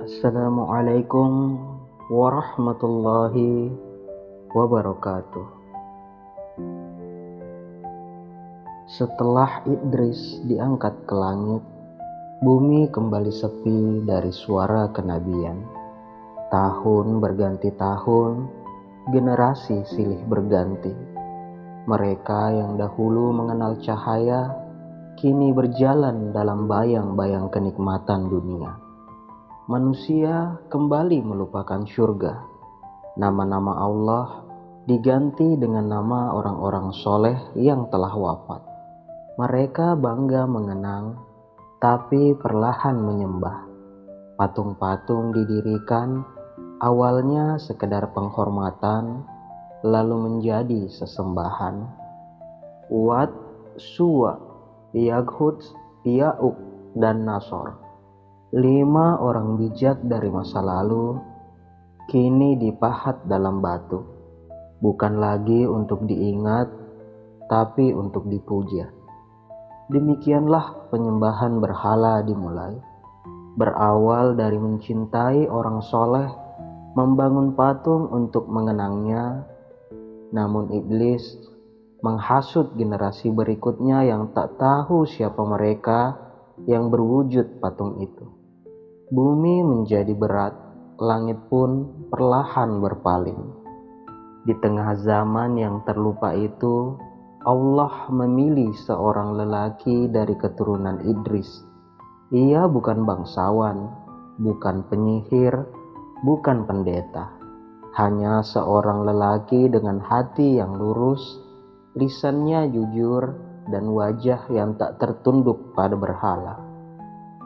Assalamualaikum warahmatullahi wabarakatuh. Setelah Idris diangkat ke langit, bumi kembali sepi dari suara kenabian. Tahun berganti tahun, generasi silih berganti. Mereka yang dahulu mengenal cahaya, kini berjalan dalam bayang-bayang kenikmatan dunia. Manusia kembali melupakan surga. Nama-nama Allah diganti dengan nama orang-orang soleh yang telah wafat. Mereka bangga mengenang, tapi perlahan menyembah. Patung-patung didirikan, awalnya sekedar penghormatan, lalu menjadi sesembahan. Wat, Suwa, Yaghud, Ya'uq, dan Nasor. 5 orang bijak dari masa lalu kini dipahat dalam batu, bukan lagi untuk diingat, tapi untuk dipuja. Demikianlah penyembahan berhala dimulai, berawal dari mencintai orang soleh, membangun patung untuk mengenangnya. Namun iblis menghasut generasi berikutnya yang tak tahu siapa mereka yang berwujud patung itu. Bumi menjadi berat, langit pun perlahan berpaling. Di tengah zaman yang terlupa itu, Allah memilih seorang lelaki dari keturunan Idris. Ia bukan bangsawan, bukan penyihir, bukan pendeta. Hanya seorang lelaki dengan hati yang lurus, lisannya jujur, dan wajah yang tak tertunduk pada berhala.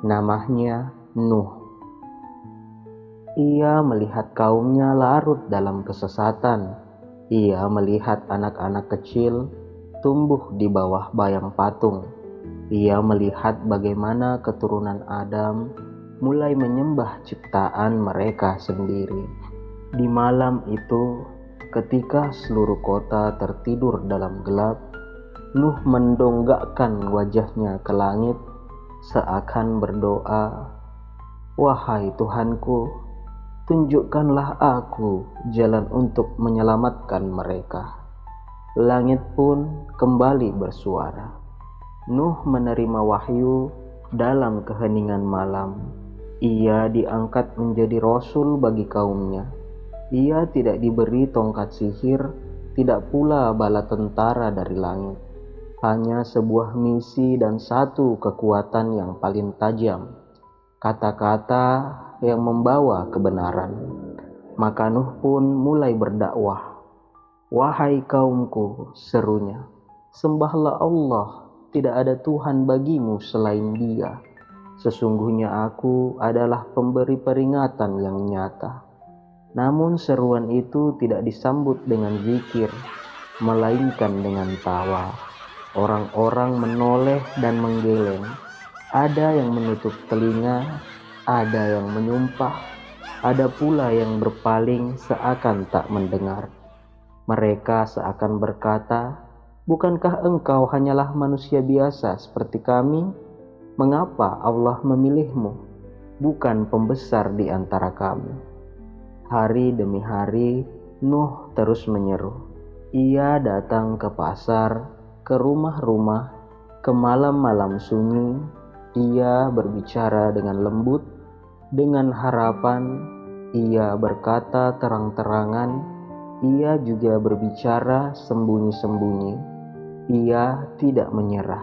Namanya Nuh. Ia melihat kaumnya larut dalam kesesatan. Ia melihat anak-anak kecil tumbuh di bawah bayang patung. Ia melihat bagaimana keturunan Adam mulai menyembah ciptaan mereka sendiri. Di malam itu, ketika seluruh kota tertidur dalam gelap, Nuh mendongakkan wajahnya ke langit seakan berdoa, "Wahai Tuhanku, tunjukkanlah aku jalan untuk menyelamatkan mereka." Langit pun kembali bersuara. Nuh menerima wahyu dalam keheningan malam. Ia diangkat menjadi rasul bagi kaumnya. Ia tidak diberi tongkat sihir, tidak pula bala tentara dari langit. Hanya sebuah misi dan satu kekuatan yang paling tajam, kata-kata yang membawa kebenaran. Maka Nuh pun mulai berdakwah. "Wahai kaumku," serunya, "sembahlah Allah, tidak ada Tuhan bagimu selain Dia. Sesungguhnya aku adalah pemberi peringatan yang nyata." Namun seruan itu tidak disambut dengan zikir, melainkan dengan tawa. Orang-orang menoleh dan menggeleng. Ada yang menutup telinga, ada yang menyumpah, ada pula yang berpaling seakan tak mendengar. Mereka seakan berkata, "Bukankah engkau hanyalah manusia biasa seperti kami? Mengapa Allah memilihmu, bukan pembesar di antara kami?" Hari demi hari, Nuh terus menyeru. Ia datang ke pasar, ke rumah-rumah, ke malam-malam sunyi. Ia berbicara dengan lembut, dengan harapan. Ia berkata terang-terangan. Ia juga berbicara sembunyi-sembunyi. Ia tidak menyerah.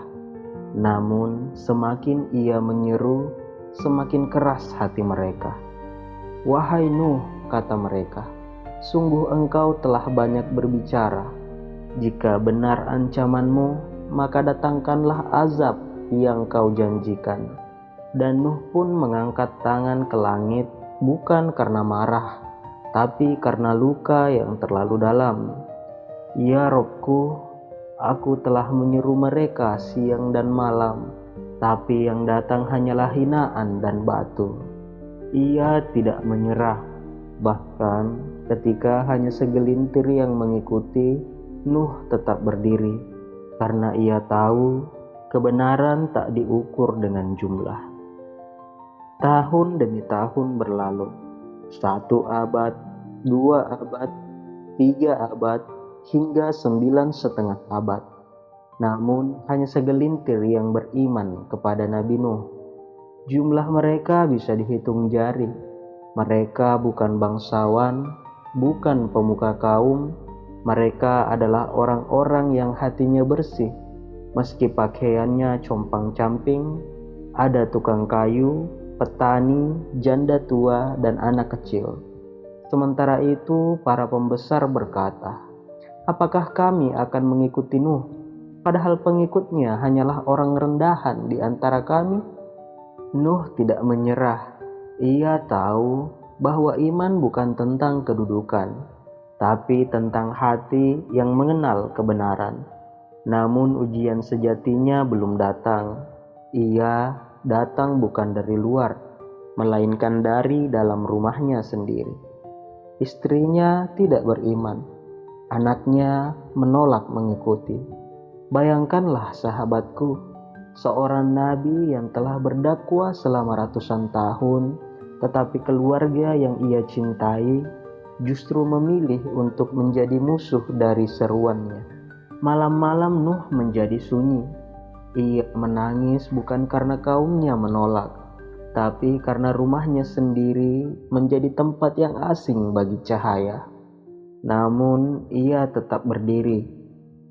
Namun semakin ia menyeru, semakin keras hati mereka. "Wahai Nuh," kata mereka, "sungguh engkau telah banyak berbicara. Jika benar ancamanmu, maka datangkanlah azab yang kau janjikan." Dan Nuh pun mengangkat tangan ke langit, bukan karena marah, tapi karena luka yang terlalu dalam. "Ya Robku, aku telah menyeru mereka siang dan malam, tapi yang datang hanyalah hinaan dan batu." Ia tidak menyerah. Bahkan ketika hanya segelintir yang mengikuti, Nuh tetap berdiri, karena ia tahu kebenaran tak diukur dengan jumlah. Tahun demi tahun berlalu. 1 abad, 2 abad, 3 abad, hingga 9,5 abad. Namun hanya segelintir yang beriman kepada Nabi Nuh. Jumlah mereka bisa dihitung jari. Mereka bukan bangsawan, bukan pemuka kaum. Mereka adalah orang-orang yang hatinya bersih. Meski pakaiannya compang-camping, ada tukang kayu, petani, janda tua, dan anak kecil. Sementara itu, para pembesar berkata, "Apakah kami akan mengikuti Nuh? Padahal pengikutnya hanyalah orang rendahan di antara kami." Nuh tidak menyerah. Ia tahu bahwa iman bukan tentang kedudukan, tapi tentang hati yang mengenal kebenaran. Namun ujian sejatinya belum datang. Ia datang bukan dari luar, melainkan dari dalam rumahnya sendiri. Istrinya tidak beriman. Anaknya menolak mengikuti. Bayangkanlah sahabatku, seorang nabi yang telah berdakwah selama ratusan tahun, tetapi keluarga yang ia cintai justru memilih untuk menjadi musuh dari seruannya. Malam-malam Nuh menjadi sunyi. Ia menangis bukan karena kaumnya menolak, tapi karena rumahnya sendiri menjadi tempat yang asing bagi cahaya. Namun ia tetap berdiri,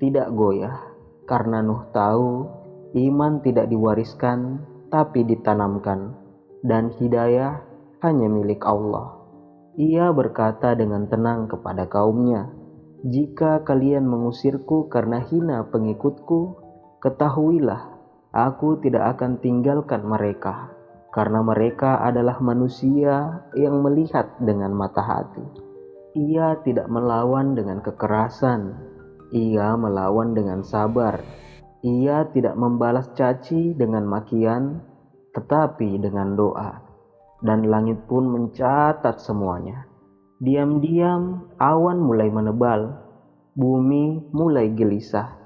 tidak goyah, karena Nuh tahu iman tidak diwariskan tapi ditanamkan, dan hidayah hanya milik Allah. Ia berkata dengan tenang kepada kaumnya, "Jika kalian mengusirku karena hina pengikutku, ketahuilah, aku tidak akan tinggalkan mereka, karena mereka adalah manusia yang melihat dengan mata hati." Ia tidak melawan dengan kekerasan, ia melawan dengan sabar. Ia tidak membalas caci dengan makian, tetapi dengan doa. Dan langit pun mencatat semuanya. Diam-diam awan mulai menebal, bumi mulai gelisah,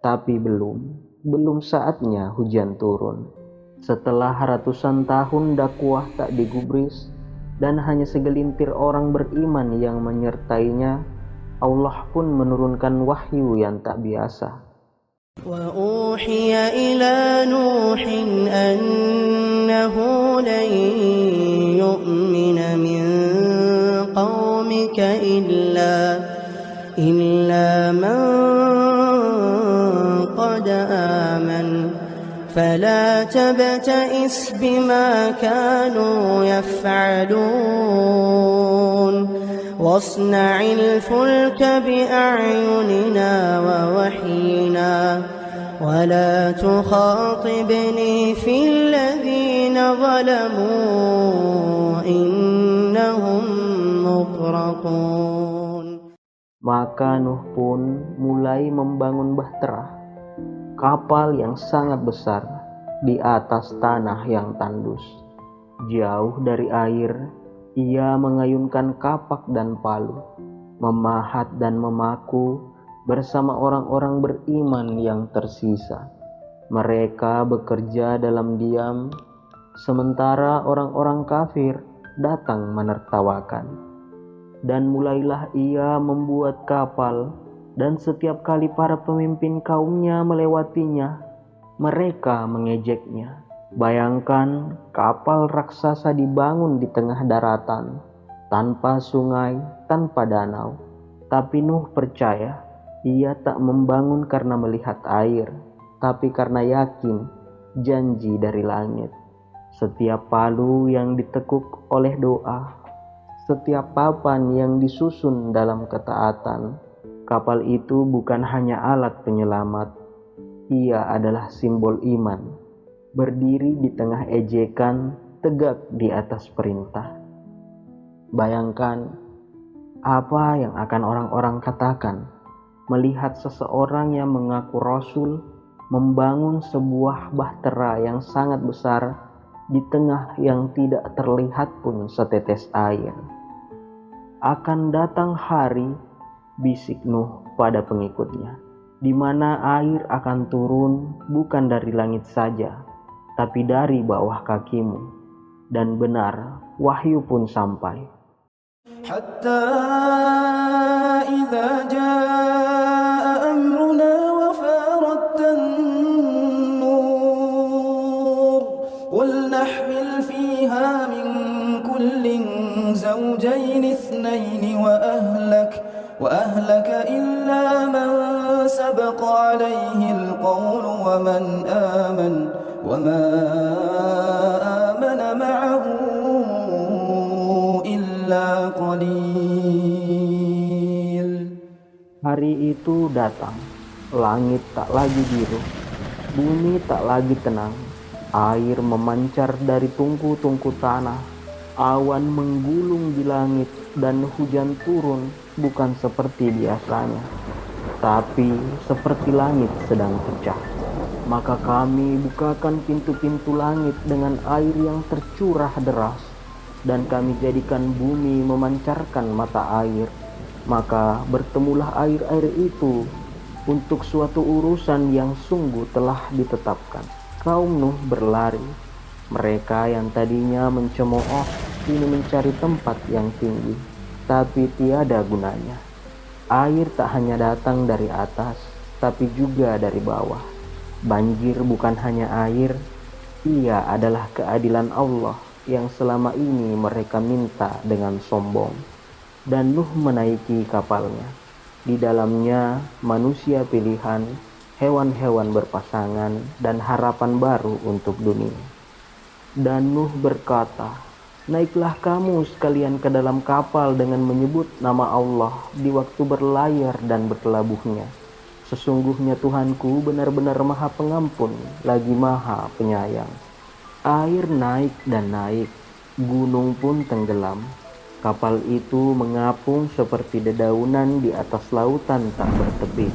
tapi belum saatnya hujan turun. Setelah ratusan tahun dakwah tak digubris dan hanya segelintir orang beriman yang menyertainya, Allah pun menurunkan wahyu yang tak biasa. وأوحي إلى نوح أنه لن يؤمن من قومك إلا من قد آمن فلا تبتئس بما كانوا يفعلون واصنع الفلك بأعيننا ووحينا ولا تخاطبني في الذين ظلموا إنهم مغرقون. Maka Nuh pun mulai membangun bahtera, kapal yang sangat besar di atas tanah yang tandus. Jauh dari air, ia mengayunkan kapak dan palu, memahat dan memaku bersama orang-orang beriman yang tersisa. Mereka bekerja dalam diam, sementara orang-orang kafir datang menertawakan. Dan mulailah ia membuat kapal, dan setiap kali para pemimpin kaumnya melewatinya, mereka mengejeknya. Bayangkan kapal raksasa dibangun di tengah daratan, tanpa sungai, tanpa danau. Tapi Nuh percaya, ia tak membangun karena melihat air, tapi karena yakin janji dari langit. Setiap palu yang ditekuk oleh doa, setiap papan yang disusun dalam ketaatan, kapal itu bukan hanya alat penyelamat, ia adalah simbol iman, berdiri di tengah ejekan, tegak di atas perintah. Bayangkan apa yang akan orang-orang katakan melihat seseorang yang mengaku rasul membangun sebuah bahtera yang sangat besar di tengah yang tidak terlihat pun setetes air. Akan datang hari, bisik Nuh pada pengikutnya, di mana air akan turun bukan dari langit saja, tapi dari bawah kakimu. Dan benar, wahyu pun sampai. حتى إذا جاء أمرنا وفارت النور قل نحمل فيها من كل زوجين اثنين وأهلك إلا من سبق عليه القول وما آمن معه إلا قليل. Hari itu datang, langit tak lagi biru, bumi tak lagi tenang, air memancar dari tungku-tungku tanah, awan menggulung di langit, dan hujan turun bukan seperti biasanya, tapi seperti langit sedang pecah. Maka kami bukakan pintu-pintu langit dengan air yang tercurah deras, dan kami jadikan bumi memancarkan mata air. Maka bertemulah air-air itu untuk suatu urusan yang sungguh telah ditetapkan. Kaum Nuh berlari. Mereka yang tadinya mencemooh kini mencari tempat yang tinggi, tapi tiada gunanya. Air tak hanya datang dari atas, tapi juga dari bawah. Banjir bukan hanya air, ia adalah keadilan Allah yang selama ini mereka minta dengan sombong. Dan Nuh menaiki kapalnya. Di dalamnya manusia pilihan, hewan-hewan berpasangan, dan harapan baru untuk dunia. Dan Nuh berkata, "Naiklah kamu sekalian ke dalam kapal dengan menyebut nama Allah di waktu berlayar dan berkelabuhnya. Sesungguhnya Tuhanku benar-benar Maha Pengampun, lagi Maha Penyayang." Air naik dan naik, gunung pun tenggelam. Kapal itu mengapung seperti dedaunan di atas lautan tak bertepi,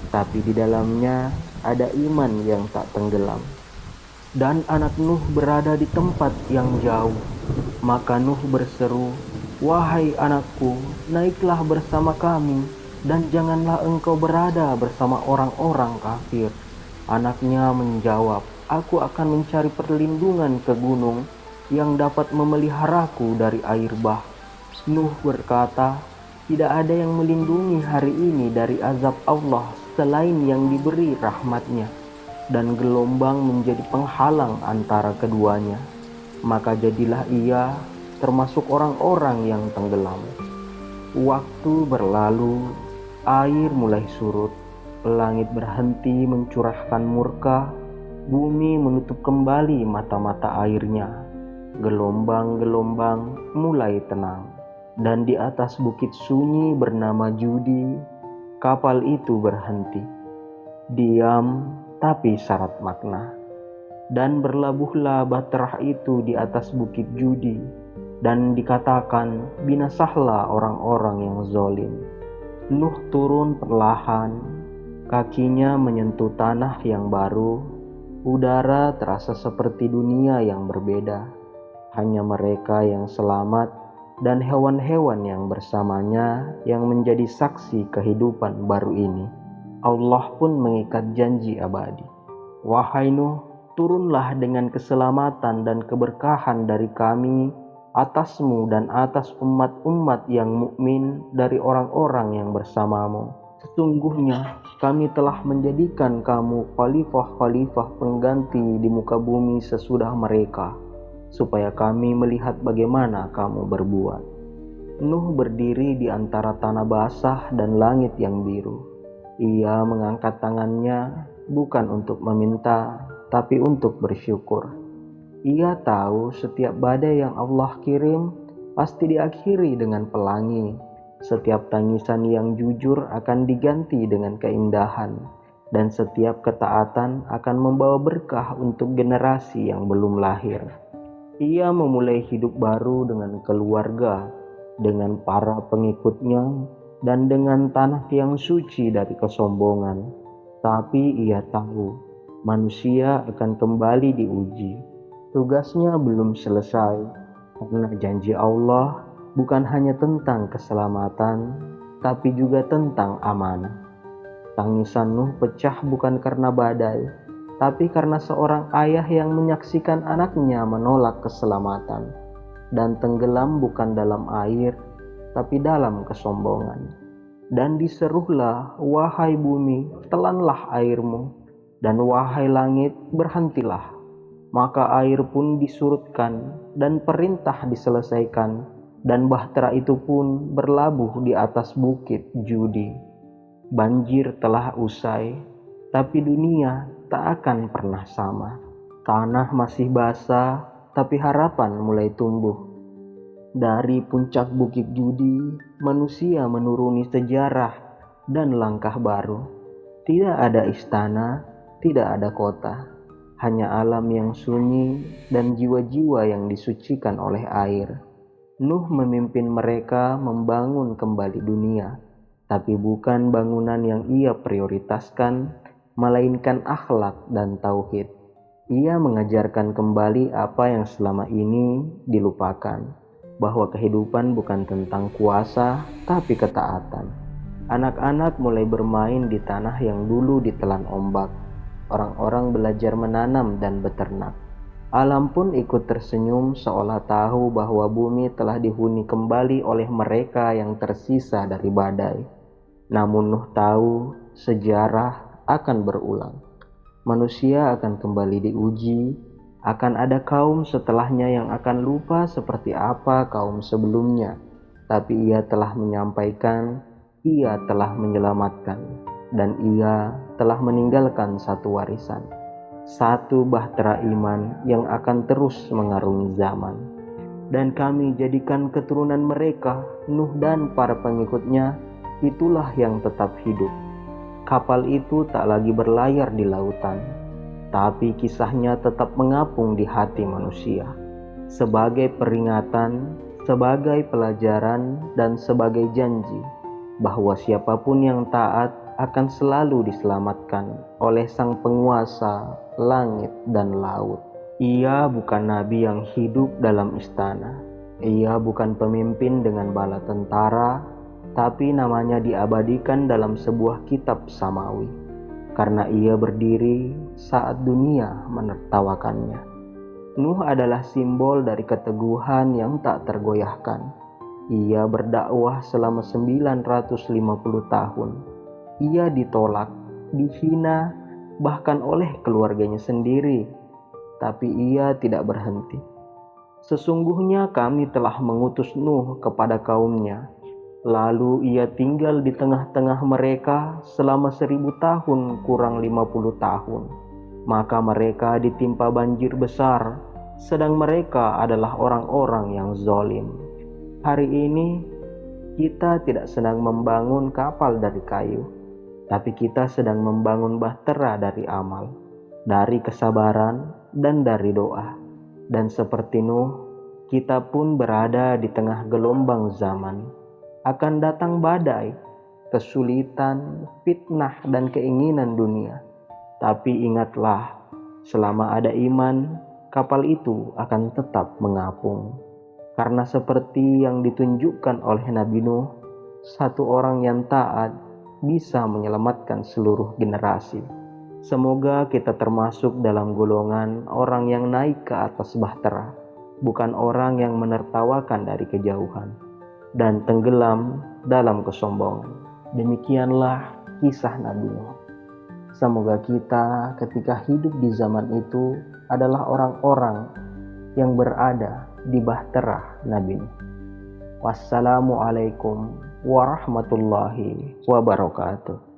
tapi di dalamnya ada iman yang tak tenggelam. Dan anak Nuh berada di tempat yang jauh. Maka Nuh berseru, "Wahai anakku, naiklah bersama kami, dan janganlah engkau berada bersama orang-orang kafir." Anaknya menjawab, "Aku akan mencari perlindungan ke gunung yang dapat memeliharaku dari air bah." Nuh berkata, "Tidak ada yang melindungi hari ini dari azab Allah selain yang diberi rahmatnya." Dan gelombang menjadi penghalang antara keduanya. Maka jadilah ia termasuk orang-orang yang tenggelam. Waktu berlalu, air mulai surut, langit berhenti mencurahkan murka, bumi menutup kembali mata-mata airnya. Gelombang-gelombang mulai tenang. Dan di atas bukit sunyi bernama Judi, kapal itu berhenti. Diam tapi syarat makna. Dan berlabuhlah baterah itu di atas bukit Judi, dan dikatakan, "Binasahlah orang-orang yang zalim." Nuh turun perlahan, kakinya menyentuh tanah yang baru. Udara terasa seperti dunia yang berbeda. Hanya mereka yang selamat dan hewan-hewan yang bersamanya yang menjadi saksi kehidupan baru ini. Allah pun mengikat janji abadi. "Wahai Nuh, turunlah dengan keselamatan dan keberkahan dari kami atasmu dan atas umat-umat yang mukmin dari orang-orang yang bersamamu. Sesungguhnya kami telah menjadikan kamu khalifah-khalifah pengganti di muka bumi sesudah mereka, supaya kami melihat bagaimana kamu berbuat." Nuh berdiri di antara tanah basah dan langit yang biru. Ia mengangkat tangannya bukan untuk meminta, tapi untuk bersyukur. Ia tahu setiap badai yang Allah kirim pasti diakhiri dengan pelangi. Setiap tangisan yang jujur akan diganti dengan keindahan, dan setiap ketaatan akan membawa berkah untuk generasi yang belum lahir. Ia memulai hidup baru dengan keluarga, dengan para pengikutnya, dan dengan tanah yang suci dari kesombongan. Tapi ia tahu, manusia akan kembali diuji. Tugasnya belum selesai, karena janji Allah bukan hanya tentang keselamatan, tapi juga tentang amanah. Tangisan Nuh pecah bukan karena badai, tapi karena seorang ayah yang menyaksikan anaknya menolak keselamatan dan tenggelam bukan dalam air, tapi dalam kesombongan. Dan diseruhlah, wahai bumi, telanlah airmu, dan wahai langit, berhentilah. Maka air pun disurutkan, dan perintah diselesaikan, dan bahtera itu pun berlabuh di atas bukit Judi. Banjir telah usai, tapi dunia tak akan pernah sama. Tanah masih basah, tapi harapan mulai tumbuh. Dari puncak bukit Judi, manusia menuruni sejarah dan langkah baru. Tidak ada istana, tidak ada kota, hanya alam yang sunyi dan jiwa-jiwa yang disucikan oleh air. Nuh memimpin mereka membangun kembali dunia, tapi bukan bangunan yang ia prioritaskan, melainkan akhlak dan tauhid. Ia mengajarkan kembali apa yang selama ini dilupakan, bahwa kehidupan bukan tentang kuasa, tapi ketaatan. Anak-anak mulai bermain di tanah yang dulu ditelan ombak. Orang-orang belajar menanam dan beternak. Alam pun ikut tersenyum seolah tahu bahwa bumi telah dihuni kembali oleh mereka yang tersisa dari badai. Namun Nuh tahu sejarah akan berulang. Manusia akan kembali diuji, akan ada kaum setelahnya yang akan lupa seperti apa kaum sebelumnya. Tapi ia telah menyampaikan, ia telah menyelamatkan, dan ia telah meninggalkan satu warisan, satu bahtera iman yang akan terus mengarungi zaman. Dan kami jadikan keturunan mereka, Nuh dan para pengikutnya, itulah yang tetap hidup. Kapal itu tak lagi berlayar di lautan, tapi kisahnya tetap mengapung di hati manusia, sebagai peringatan, sebagai pelajaran, dan sebagai janji bahwa siapapun yang taat akan selalu diselamatkan oleh Sang Penguasa langit dan laut. Ia bukan nabi yang hidup dalam istana, ia bukan pemimpin dengan bala tentara, tapi namanya diabadikan dalam sebuah kitab samawi, karena ia berdiri saat dunia menertawakannya. Nuh adalah simbol dari keteguhan yang tak tergoyahkan. Ia berdakwah selama 950 tahun. Ia ditolak, dihina, bahkan oleh keluarganya sendiri, tapi ia tidak berhenti. Sesungguhnya kami telah mengutus Nuh kepada kaumnya. Lalu ia tinggal di tengah-tengah mereka selama 1000 tahun kurang 50 tahun. Maka mereka ditimpa banjir besar, sedang mereka adalah orang-orang yang zalim. Hari ini kita tidak sedang membangun kapal dari kayu, tapi kita sedang membangun bahtera dari amal, dari kesabaran dan dari doa. Dan seperti Nuh, kita pun berada di tengah gelombang zaman. Akan datang badai, kesulitan, fitnah, dan keinginan dunia. Tapi ingatlah, selama ada iman, kapal itu akan tetap mengapung. Karena seperti yang ditunjukkan oleh Nabi Nuh, satu orang yang taat bisa menyelamatkan seluruh generasi. Semoga kita termasuk dalam golongan orang yang naik ke atas bahtera, bukan orang yang menertawakan dari kejauhan dan tenggelam dalam kesombongan. Demikianlah kisah Nabi Nuh. Semoga kita ketika hidup di zaman itu adalah orang-orang yang berada di bahtera Nabi Nuh. Wassalamualaikum warahmatullahi wabarakatuh.